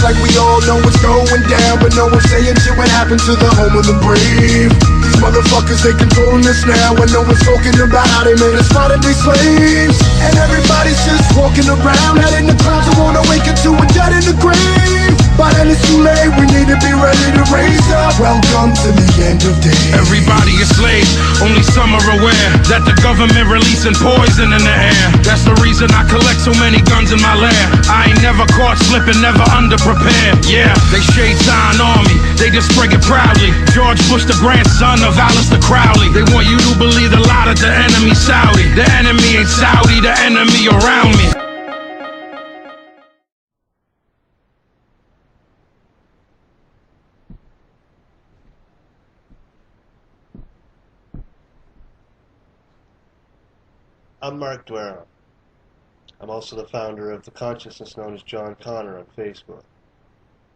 like we all know what's going down, but no one's saying shit what happened to the home of the brave. These motherfuckers, they controlling us now, and no one's talking about how they made us modern-day slaves. And everybody's just walking around, head in the clouds, who wanna wake up to a dead in the grave. By then it's too late, we need to be ready to raise up. Welcome to the end of days. Everybody is slaves, only some are aware that the government releasing poison in the air. That's the reason I collect so many guns in my lair. I ain't never caught slipping, never underprepared. Yeah, they shade sign on me, they just spread it proudly. George Bush, the grandson of Alistair Crowley. They want you to believe the lie that the enemy's Saudi. The enemy ain't Saudi, the enemy around me. I'm Mark twwrn. I'm also the founder of the consciousness known as John Connor on Facebook.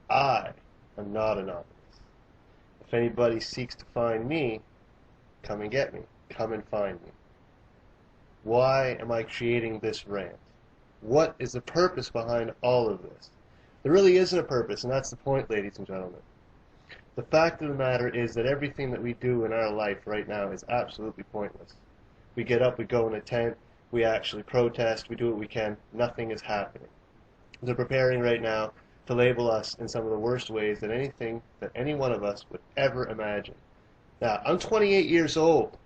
I am not anonymous. If anybody seeks to find me, come and get me. Come and find me. Why am I creating this rant? What is the purpose behind all of this? There really isn't a purpose, and that's the point, ladies and gentlemen. The fact of the matter is that everything that we do in our life right now is absolutely pointless. We get up, we go in a tent, we actually protest, we do what we can, nothing is happening. They're preparing right now to label us in some of the worst ways that anything that any one of us would ever imagine. Now, I'm 28 years old,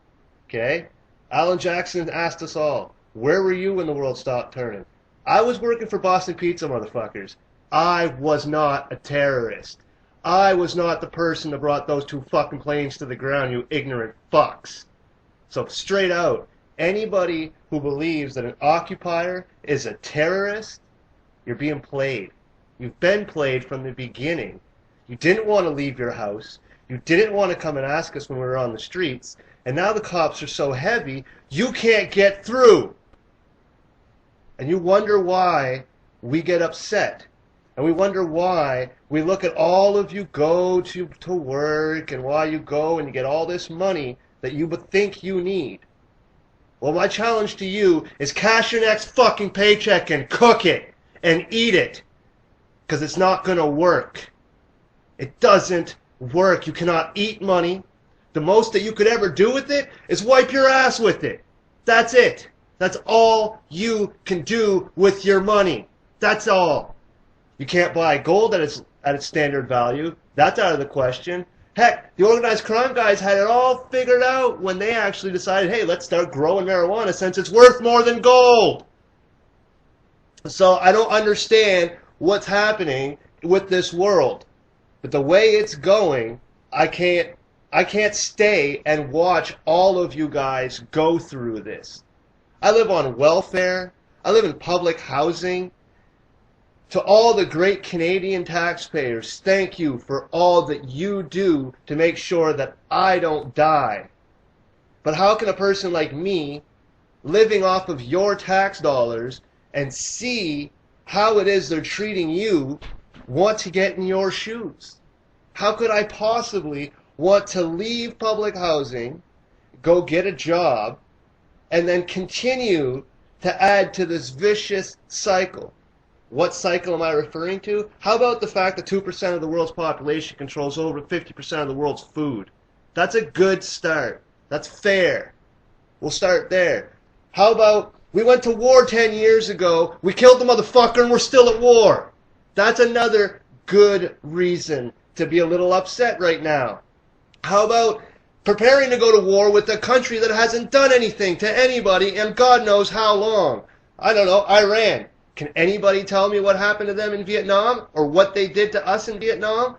okay? Alan Jackson asked us all, where were you when the world stopped turning? I was working for Boston Pizza, motherfuckers. I was not a terrorist. I was not the person that brought those 2 fucking planes to the ground, you ignorant fucks. So straight out, anybody who believes that an occupier is a terrorist, you're being played. You've been played from the beginning. You didn't want to leave your house. You didn't want to come and ask us when we were on the streets. And now the cops are so heavy, you can't get through. And you wonder why we get upset. And we wonder why we look at all of you go to work and why you go and you get all this money that you would think you need. Well, my challenge to you is cash your next fucking paycheck and cook it and eat it. Because it's not going to work. It doesn't work. You cannot eat money. The most that you could ever do with it is wipe your ass with it. That's it. That's all you can do with your money. That's all. You can't buy gold at its standard value. That's out of the question. Heck, the organized crime guys had it all figured out when they actually decided, hey, let's start growing marijuana since it's worth more than gold. So I don't understand what's happening with this world. But the way it's going, I can't stay and watch all of you guys go through this. I live on welfare. I live in public housing. To all the great Canadian taxpayers, thank you for all that you do to make sure that I don't die. But how can a person like me, living off of your tax dollars, and see how it is they're treating you, want to get in your shoes? How could I possibly want to leave public housing, go get a job, and then continue to add to this vicious cycle? What cycle am I referring to? How about the fact that 2% of the world's population controls over 50% of the world's food? That's a good start. That's fair. We'll start there. How about we went to war 10 years ago, we killed the motherfucker, and we're still at war? That's another good reason to be a little upset right now. How about preparing to go to war with a country that hasn't done anything to anybody and God knows how long? I don't know, Iran. Can anybody tell me what happened to them in Vietnam or what they did to us in Vietnam?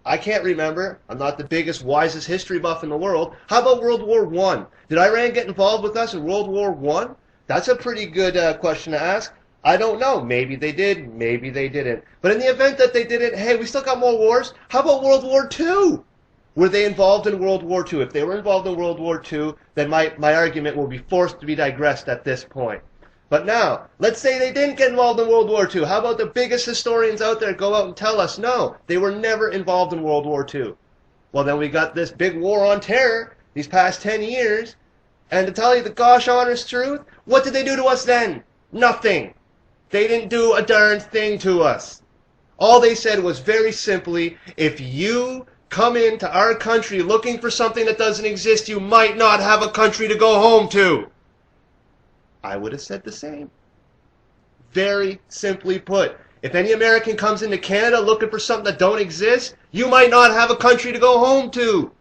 I can't remember. I'm not the biggest, wisest history buff in the world. How about World War I? Did Iran get involved with us in World War I? That's a pretty good question to ask. I don't know. Maybe they did. Maybe they didn't. But in the event that they didn't, hey, we still got more wars. How about World War II? Were they involved in World War II? If they were involved in World War II, then my argument will be forced to be digressed at this point. But now, let's say they didn't get involved in World War II. How about the biggest historians out there go out and tell us, no, they were never involved in World War II? Well, then we got this big war on terror these past 10 years. And to tell you the gosh honest truth, what did they do to us then? Nothing. They didn't do a darn thing to us. All they said was very simply, if you come into our country looking for something that doesn't exist, you might not have a country to go home to. I would have said the same. Very simply put. If any American comes into Canada looking for something that don't exist, you might not have a country to go home to.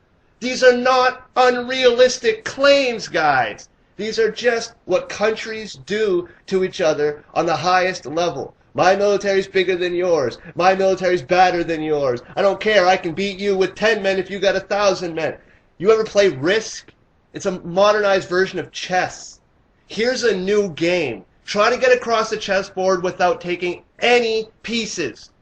These are not unrealistic claims, guys. These are just what countries do to each other on the highest level. My military's bigger than yours. My military's badder than yours. I don't care. I can beat you with 10 men if you got 1,000 men. You ever play Risk? It's a modernized version of chess. Here's a new game. Try to get across the chessboard without taking any pieces.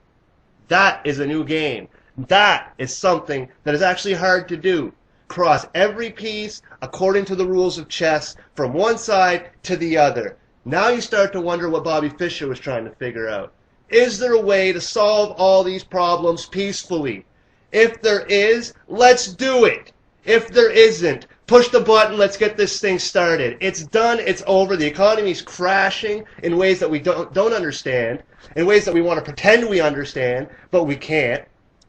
That is a new game. That is something that is actually hard to do. Cross every piece according to the rules of chess from one side to the other. Now you start to wonder what Bobby Fischer was trying to figure out. Is there a way to solve all these problems peacefully? If there is, let's do it. If there isn't, push the button, let's get this thing started. It's done, it's over. The economy's crashing in ways that we don't understand, in ways that we want to pretend we understand, but we can't.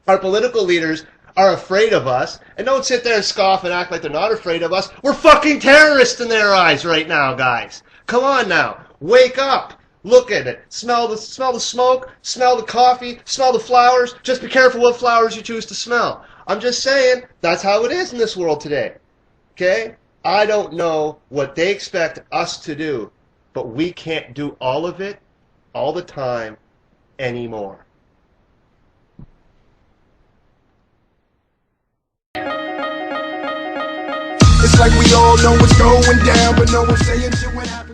Our political leaders are afraid of us, and don't sit there and scoff and act like they're not afraid of us. We're fucking terrorists in their eyes right now, guys. Come on now, wake up. Look at it. Smell the smoke, smell the coffee, smell the flowers. Just be careful what flowers you choose to smell. I'm just saying, that's how it is in this world today. Okay? I don't know what they expect us to do, but we can't do all of it all the time anymore. It's like we all know what's going down, but no one's saying shit when it happens.